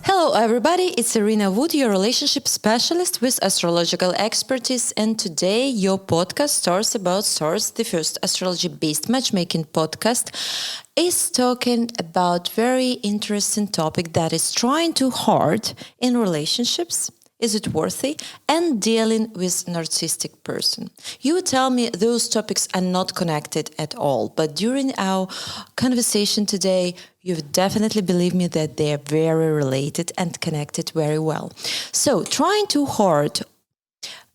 Hello everybody, it's Iryna Wood, your relationship specialist with astrological expertise, and today your podcast Stars About Stars, the first astrology-based matchmaking podcast, is talking about very interesting topic that is trying too hard in relationships. Is it worthy? And dealing with narcissistic person. You tell me those topics are not connected at all, but during our conversation today, you've definitely believed me that they are very related and connected very well. So, trying too hard.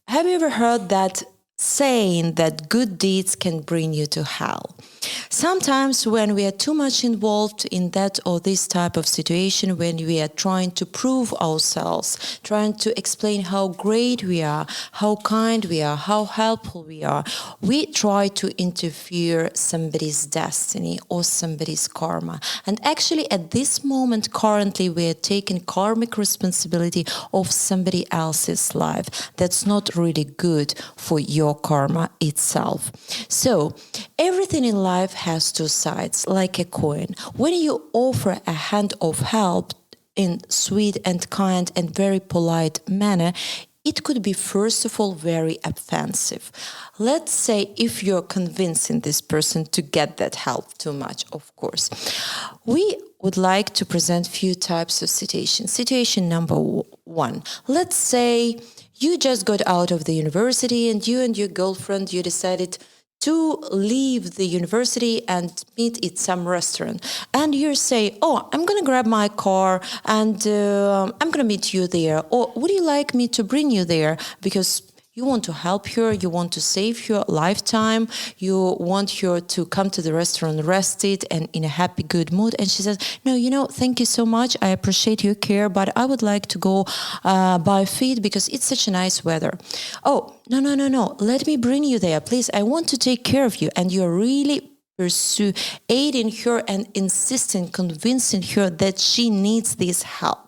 Have you ever heard that saying that good deeds can bring you to hell? Sometimes when we are too much involved in that or this type of situation, when we are trying to prove ourselves, trying to explain how great we are, how kind we are, how helpful we are, we try to interfere somebody's destiny or somebody's karma. And actually at this moment, currently, we are taking karmic responsibility of somebody else's life. That's not really good for your karma itself. So everything in life has two sides, like a coin. When you offer a hand of help in sweet and kind and very polite manner, it could be, first of all, very offensive. Let's say if you're convincing this person to get that help too much, of course. We would like to present few types of situations. Situation number one. Let's say you just got out of the university and you and your girlfriend, you decided to leave the university and meet at some restaurant. And you say, I'm going to grab my car and I'm going to meet you there. Or would you like me to bring you there? Because you want to help her, you want to save her lifetime, you want her to come to the restaurant rested and in a happy, good mood. And she says, no, thank you so much. I appreciate your care, but I would like to go by feet because it's such a nice weather. Oh, no. Let me bring you there, please. I want to take care of you. And you're really aiding her and insisting, convincing her that she needs this help.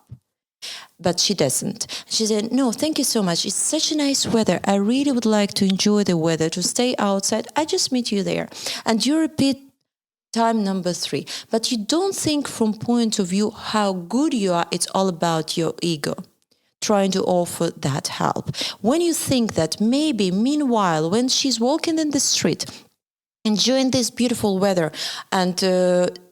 But she doesn't. She said, no, thank you so much. It's such a nice weather. I really would like to enjoy the weather, to stay outside. I just meet you there. And you repeat time number 3. But you don't think from point of view how good you are. It's all about your ego, trying to offer that help. When you think that maybe, meanwhile, when she's walking in the street, enjoying this beautiful weather and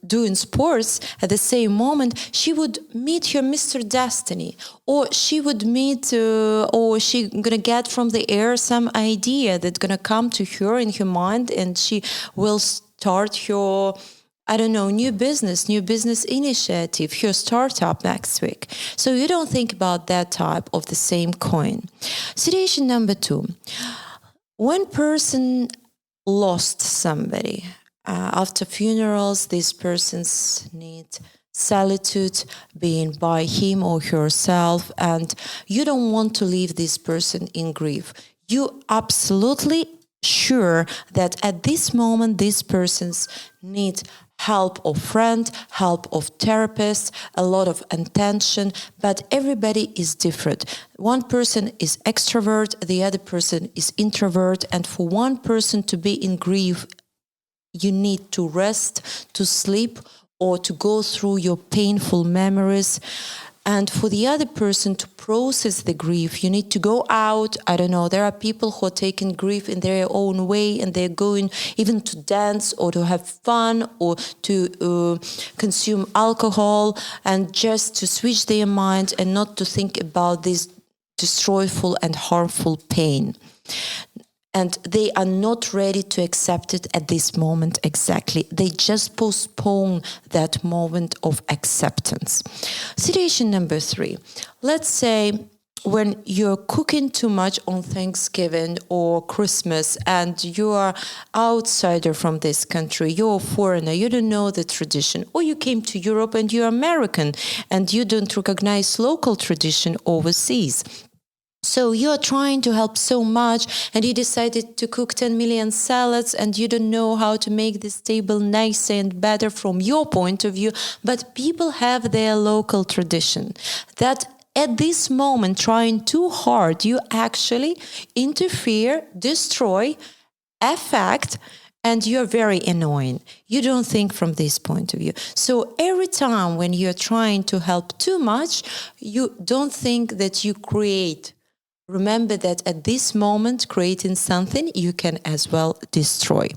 doing sports at the same moment, she would meet her Mr. Destiny, or she would meet, or she gonna get from the air some idea that's gonna come to her in her mind, and she will start her, new business initiative, her startup next week. So you don't think about that type of the same coin. Situation number 2. One person lost somebody. After funerals, these persons need solitude, being by him or herself, and you don't want to leave this person in grief. You absolutely sure that at this moment, these persons need help of friend, help of therapist, a lot of attention, but everybody is different. One person is extrovert, the other person is introvert, and for one person to be in grief, you need to rest, to sleep, or to go through your painful memories. And for the other person to process the grief, you need to go out. There are people who are taking grief in their own way, and they're going even to dance or to have fun or to consume alcohol, and just to switch their mind and not to think about this destroyful and harmful pain. And they are not ready to accept it at this moment exactly. They just postpone that moment of acceptance. Situation number 3. Let's say when you're cooking too much on Thanksgiving or Christmas and you are outsider from this country, you're a foreigner, you don't know the tradition, or you came to Europe and you're American and you don't recognize local tradition overseas. So you are trying to help so much and you decided to cook 10 million salads and you don't know how to make this table nicer and better from your point of view, but people have their local tradition. That at this moment, trying too hard, you actually interfere, destroy, affect, and you're very annoying. You don't think from this point of view. So every time when you're trying to help too much, you don't think that you create. Remember that at this moment, creating something, you can as well destroy.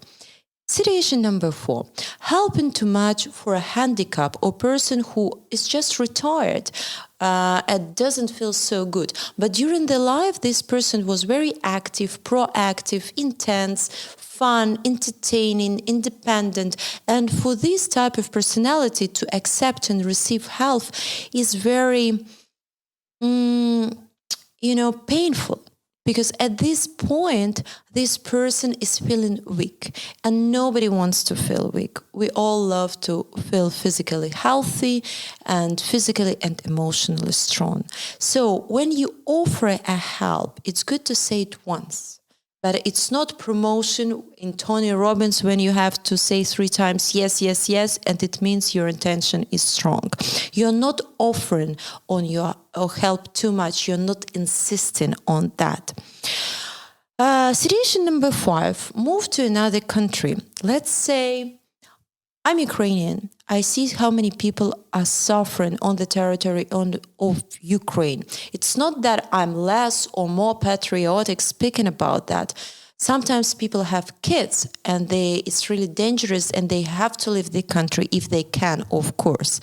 Situation number 4, helping too much for a handicap or person who is just retired and doesn't feel so good. But during their life, this person was very active, proactive, intense, fun, entertaining, independent. And for this type of personality to accept and receive help is very, painful. Because at this point, this person is feeling weak, and nobody wants to feel weak. We all love to feel physically healthy and physically and emotionally strong. So when you offer a help, it's good to say it once. But it's not promotion in Tony Robbins when you have to say 3 times yes, yes, yes, and it means your intention is strong. You're not offering on your help too much. You're not insisting on that. Situation number 5, move to another country. Let's say I'm Ukrainian. I see how many people are suffering on the territory of Ukraine. It's not that I'm less or more patriotic speaking about that. Sometimes people have kids and it's really dangerous and they have to leave the country if they can, of course,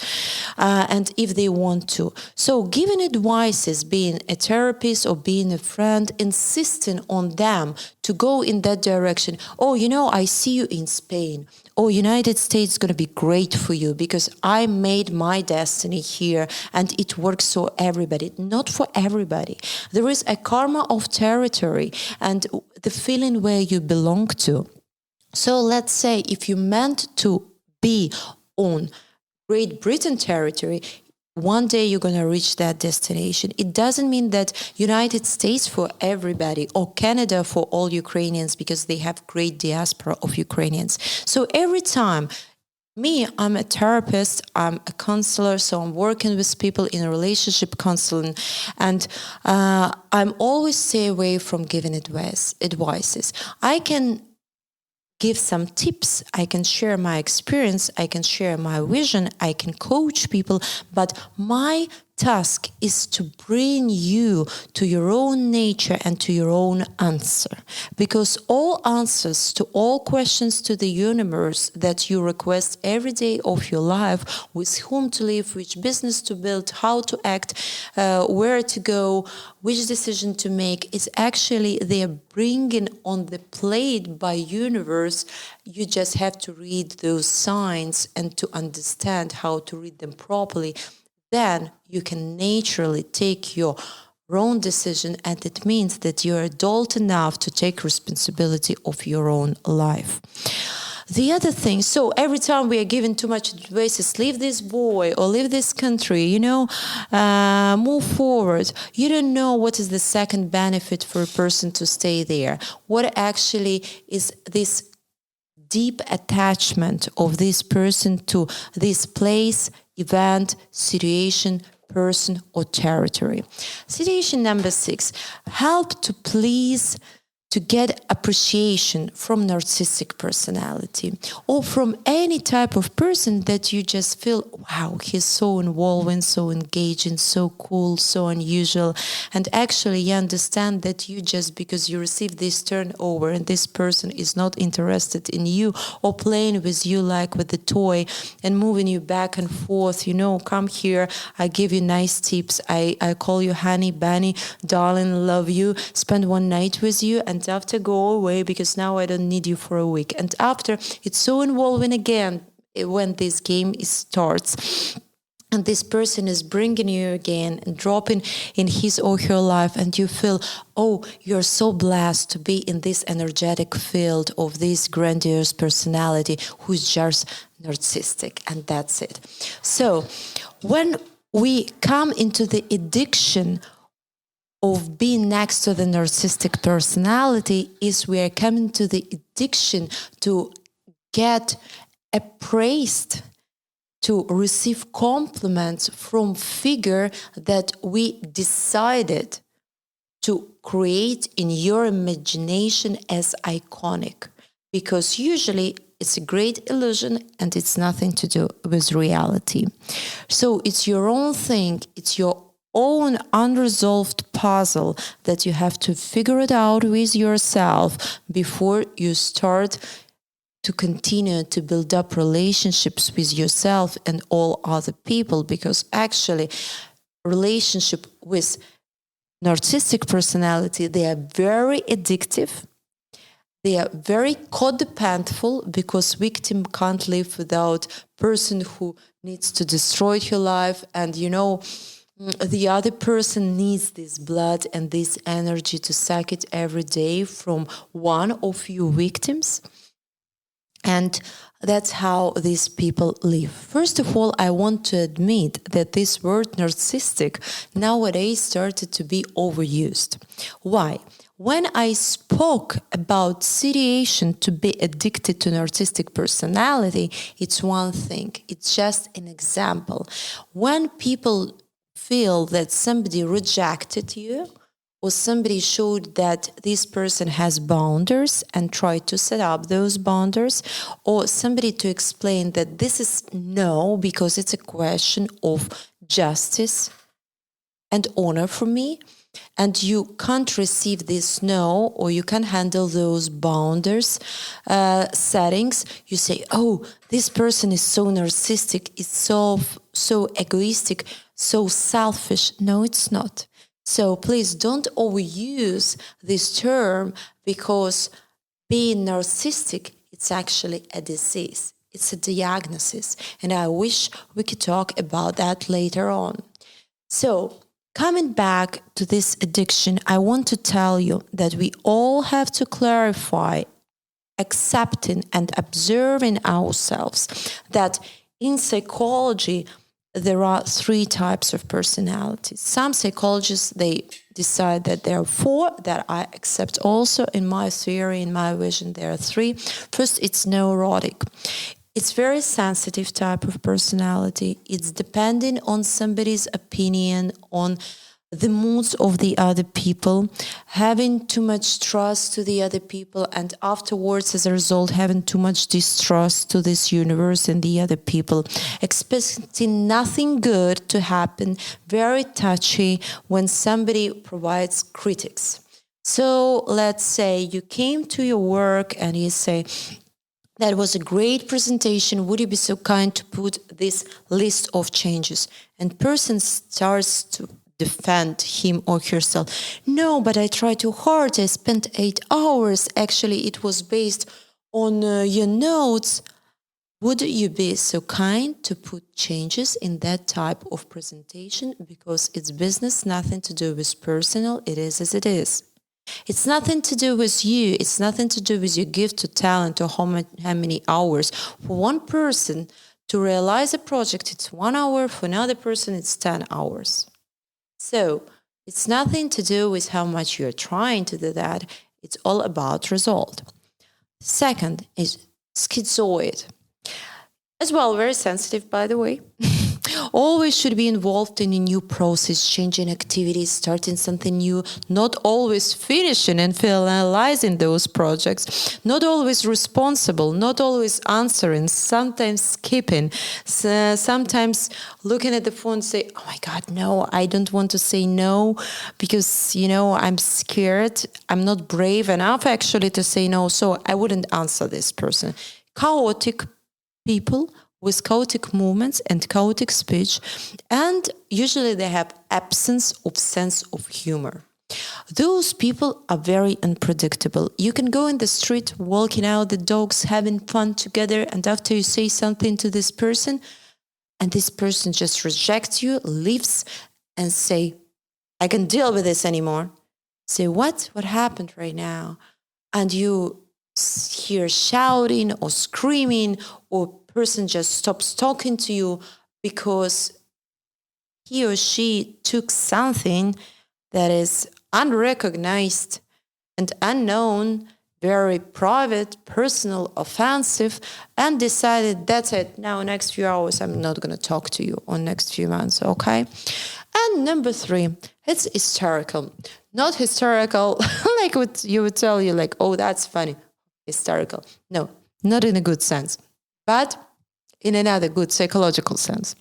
and if they want to. So giving advices, being a therapist or being a friend, insisting on them to go in that direction. Oh, I see you in Spain. Oh, United States is going to be great for you because I made my destiny here and it works for everybody. Not for everybody. There is a karma of territory and the feeling where you belong to. So let's say if you meant to be on Great Britain territory, one day you're going to reach that destination. It doesn't mean that United States for everybody or Canada for all Ukrainians because they have great diaspora of Ukrainians. So every time I'm a therapist, I'm a counselor, so I'm working with people in a relationship counseling, and I'm always stay away from giving advices. I can give some tips, I can share my experience, I can share my vision, I can coach people, but my task is to bring you to your own nature and to your own answer. Because all answers to all questions to the universe that you request every day of your life, with whom to live, which business to build, how to act, where to go, which decision to make, is actually they're bringing on the plate by universe. You just have to read those signs and to understand how to read them properly. Then you can naturally take your own decision, and it means that you're adult enough to take responsibility of your own life. The other thing, so every time we are given too much advice, leave this boy or leave this country, move forward. You don't know what is the second benefit for a person to stay there. What actually is this deep attachment of this person to this place, event, situation, person, or territory. Situation number 6, help to please, to get appreciation from narcissistic personality or from any type of person that you just feel, wow, he's so involving, so engaging, so cool, so unusual. And actually you understand that you just, because you received this turnover and this person is not interested in you or playing with you like with the toy and moving you back and forth, come here, I give you nice tips, I call you honey, bunny, darling, love you, spend one night with you, and after go away because now I don't need you for a week. And after, it's so involving again when this game starts. And this person is bringing you again and dropping in his or her life, and you feel, oh, you're so blessed to be in this energetic field of this grandiose personality who's just narcissistic, and that's it. So when we come into the addiction of being next to the narcissistic personality, is we are coming to the addiction to get appraised to receive compliments from figure that we decided to create in your imagination as iconic, because usually it's a great illusion and it's nothing to do with reality. So it's your own thing, it's your own unresolved puzzle that you have to figure it out with yourself before you start to continue to build up relationships with yourself and all other people, because actually relationship with narcissistic personality, they are very addictive. They are very codependentful, because victim can't live without person who needs to destroy your life. And the other person needs this blood and this energy to suck it every day from one of you victims. And that's how these people live. First of all, I want to admit that this word narcissistic nowadays started to be overused. Why? When I spoke about situation to be addicted to narcissistic personality, it's one thing. It's just an example. When people feel that somebody rejected you, or somebody showed that this person has boundaries and tried to set up those boundaries, or somebody to explain that this is no, because it's a question of justice and honor for me, and you can't receive this no, or you can't handle those boundaries settings, you say, oh, this person is so narcissistic, it's so egoistic, so selfish. No, it's not. So please don't overuse this term, because being narcissistic, it's actually a disease. It's a diagnosis. And I wish we could talk about that later on. So coming back to this addiction, I want to tell you that we all have to clarify, accepting and observing ourselves that in psychology, there are 3 types of personalities. Some psychologists, they decide that there are 4, that I accept also in my theory, in my vision, there are 3. First, it's neurotic. It's very sensitive type of personality. It's depending on somebody's opinion, on the moods of the other people, having too much trust to the other people, and afterwards, as a result, having too much distrust to this universe and the other people, expecting nothing good to happen, very touchy when somebody provides critics. So let's say you came to your work and you say, that was a great presentation. Would you be so kind to put this list of changes? And person starts to defend him or herself. No, but I tried too hard. I spent 8 hours. Actually, it was based on your notes. Would you be so kind to put changes in that type of presentation? Because it's business, nothing to do with personal. It is as it is. It's nothing to do with you. It's nothing to do with your gift or talent or how many hours. For one person to realize a project, it's 1 hour. For another person, it's 10 hours. So it's nothing to do with how much you're trying to do that. It's all about result. Second is schizoid. As well, very sensitive, by the way. Always should be involved in a new process, changing activities, starting something new, not always finishing and finalizing those projects, not always responsible, not always answering, sometimes skipping, sometimes looking at the phone and say, oh my God, no, I don't want to say no because, I'm scared. I'm not brave enough actually to say no, so I wouldn't answer this person. Chaotic people with chaotic movements and chaotic speech, and usually they have absence of sense of humor. Those people are very unpredictable. You can go in the street, walking out the dogs, having fun together, and after you say something to this person, and this person just rejects you, leaves, and say, I can't deal with this anymore. Say, what? What happened right now? And you hear shouting or screaming, or person just stops talking to you because he or she took something that is unrecognized and unknown very private, personal, offensive, and decided that's it. Now, next few hours, I'm not going to talk to you, or next few months, okay? And number 3, it's hysterical. Not hysterical like what you would tell you, like, oh, that's funny. Hysterical. No, not in a good sense, but in another good psychological sense.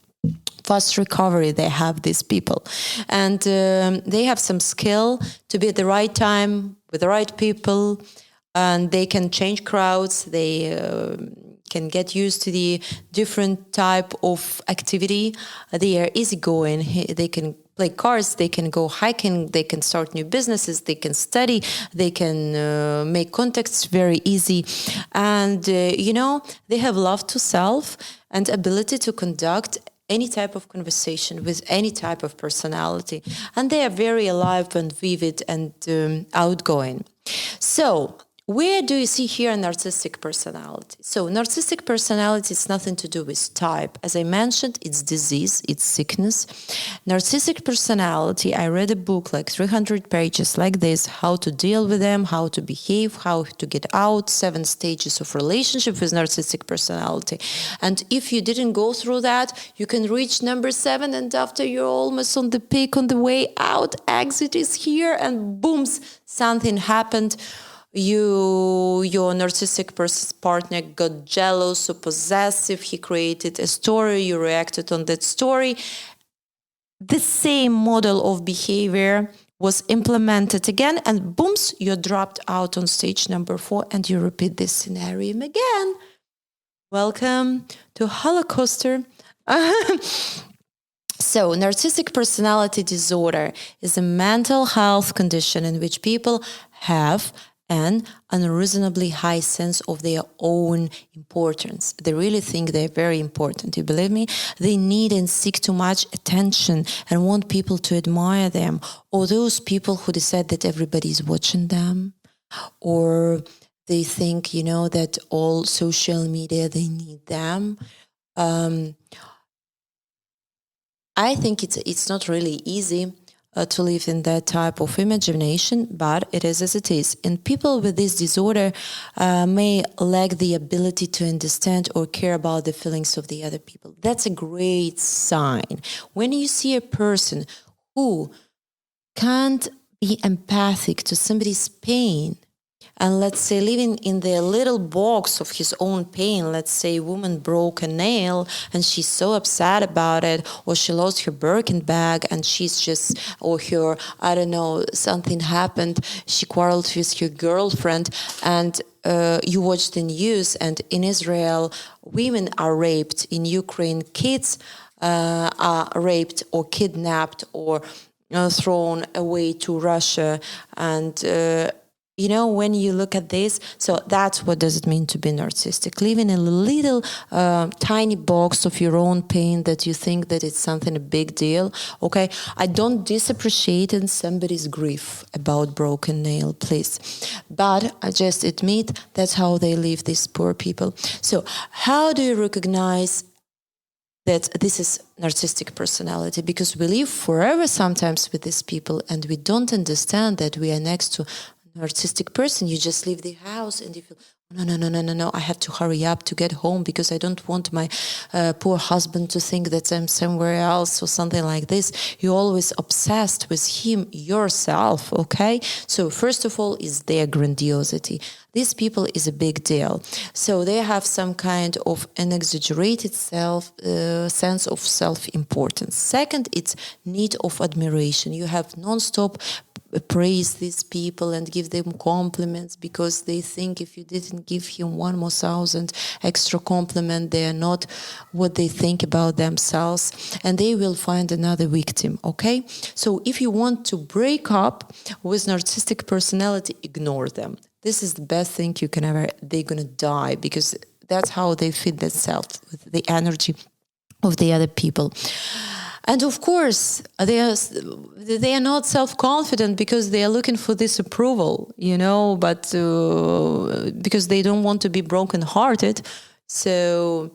Fast recovery they have, these people, and they have some skill to be at the right time with the right people, and they can change crowds. They can get used to the different type of activity. They are easygoing. They can play cards, they can go hiking, they can start new businesses, they can study, they can make contacts very easy. And, they have love to self and ability to conduct any type of conversation with any type of personality. And they are very alive and vivid and outgoing. So, where do you see here narcissistic personality? So narcissistic personality is nothing to do with type. As I mentioned, it's disease, it's sickness. Narcissistic personality, I read a book like 300 pages like this, how to deal with them, how to behave, how to get out, 7 stages of relationship with narcissistic personality. And if you didn't go through that, you can reach number 7, and after you're almost on the peak, on the way out, exit is here, and booms, something happened. Your narcissistic partner got jealous or possessive. He created a story. You reacted on that story. The same model of behavior was implemented again, and booms, you dropped out on stage number 4, and you repeat this scenario again. Welcome to Holocauster. So, narcissistic personality disorder is a mental health condition in which people have an unreasonably high sense of their own importance. They really think they're very important. You believe me? They need and seek too much attention and want people to admire them. Or those people who decide that everybody's watching them. Or they think, that all social media, they need them. I think it's not really easy to live in that type of imagination, but it is as it is. And people with this disorder may lack the ability to understand or care about the feelings of the other people. That's a great sign. When you see a person who can't be empathic to somebody's pain, and let's say living in the little box of his own pain, let's say a woman broke a nail and she's so upset about it, or she lost her Birkin bag and she's just, or her, something happened, she quarreled with her girlfriend, and you watch the news, and in Israel, women are raped, in Ukraine, kids are raped or kidnapped or thrown away to Russia, and when you look at this, so that's what does it mean to be narcissistic. Live in a little tiny box of your own pain that you think that it's something a big deal. Okay, I don't disappreciate in somebody's grief about broken nail, please. But I just admit that's how they live, these poor people. So how do you recognize that this is narcissistic personality? Because we live forever sometimes with these people and we don't understand that we are next to narcissistic person. You just leave the house and you feel, no, I have to hurry up to get home because I don't want my poor husband to think that I'm somewhere else or something like this. You're always obsessed with him yourself, okay? So first of all is their grandiosity. These people is a big deal. So they have some kind of an exaggerated sense of self-importance. Second, it's need of admiration. You have non-stop praise these people and give them compliments because they think if you didn't give him 1,000 extra compliment, they are not what they think about themselves, and they will find another victim, okay? So if you want to break up with narcissistic personality, ignore them. This is the best thing you can ever, they're gonna die because that's how they feed themselves with the energy of the other people. And of course, they are not self-confident because they are looking for this approval, but because they don't want to be broken-hearted. So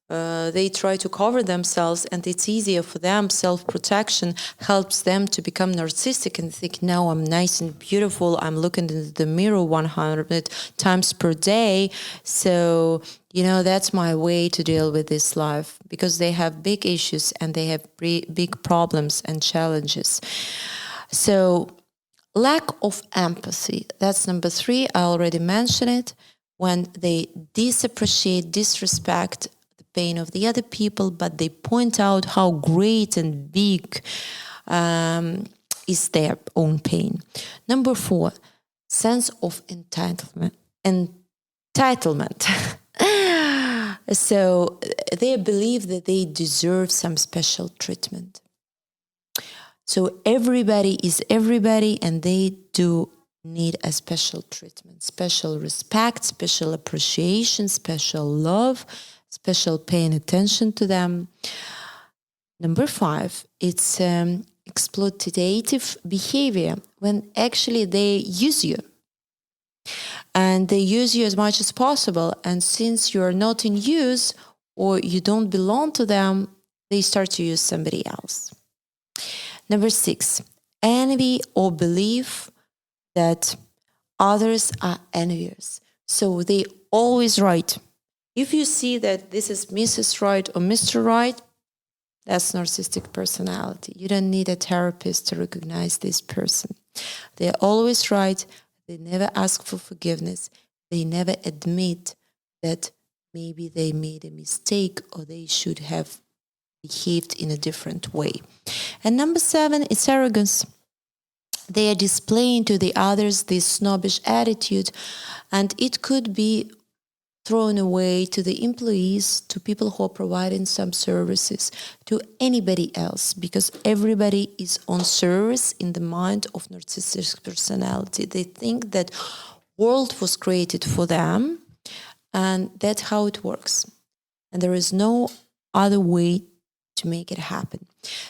they try to cover themselves, and it's easier for them. Self-protection helps them to become narcissistic and think, no, I'm nice and beautiful. I'm looking into the mirror 100 times per day. So, that's my way to deal with this life, because they have big issues and they have big problems and challenges. So lack of empathy, that's number 3. I already mentioned it. When they disappreciate, disrespect pain of the other people, but they point out how great and big is their own pain. Number 4, sense of entitlement. So they believe that they deserve some special treatment. So everybody is everybody, and they do need a special treatment, special respect, special appreciation, special love, special paying attention to them. Number 5, it's exploitative behavior, when actually they use you. And they use you as much as possible. And since you're not in use or you don't belong to them, they start to use somebody else. Number 6, envy or belief that others are envious. So they always right. If you see that this is Mrs. Right or Mr. Right, that's narcissistic personality. You don't need a therapist to recognize this person. They're always right. They never ask for forgiveness. They never admit that maybe they made a mistake or they should have behaved in a different way. And number 7 is arrogance. They are displaying to the others this snobbish attitude, and it could be thrown away to the employees, to people who are providing some services, to anybody else, because everybody is on service in the mind of narcissistic personality. They think that world was created for them, and that's how it works. And there is no other way to make it happen.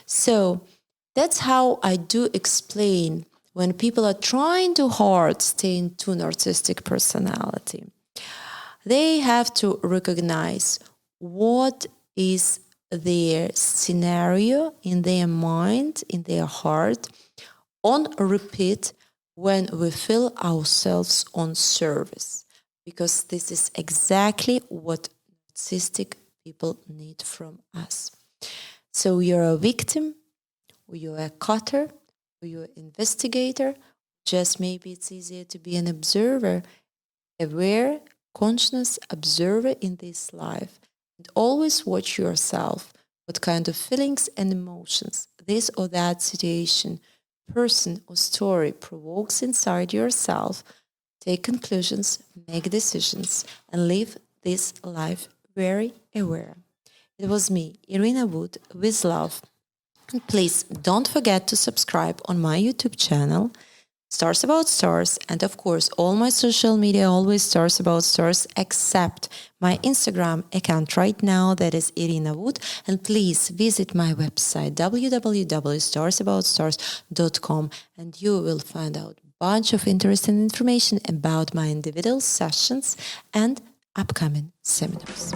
So that's how I do explain when people are trying too hard staying to narcissistic personality. They have to recognize what is their scenario in their mind, in their heart, on repeat when we feel ourselves on service. Because this is exactly what narcissistic people need from us. So you're a victim, or you're a cutter, or you're an investigator. Just maybe it's easier to be an observer, aware, conscious observer in this life, and always watch yourself, what kind of feelings and emotions this or that situation, person or story provokes inside yourself. Take conclusions, make decisions, and live this life very aware. It was me, Iryna Wood, with love. And please don't forget to subscribe on my YouTube channel, Stars About Stars, and of course all my social media always Stars About Stars, except my Instagram account right now, that is Iryna Wood. And please visit my website www.starsabouttstars.com, and you will find out a bunch of interesting information about my individual sessions and upcoming seminars.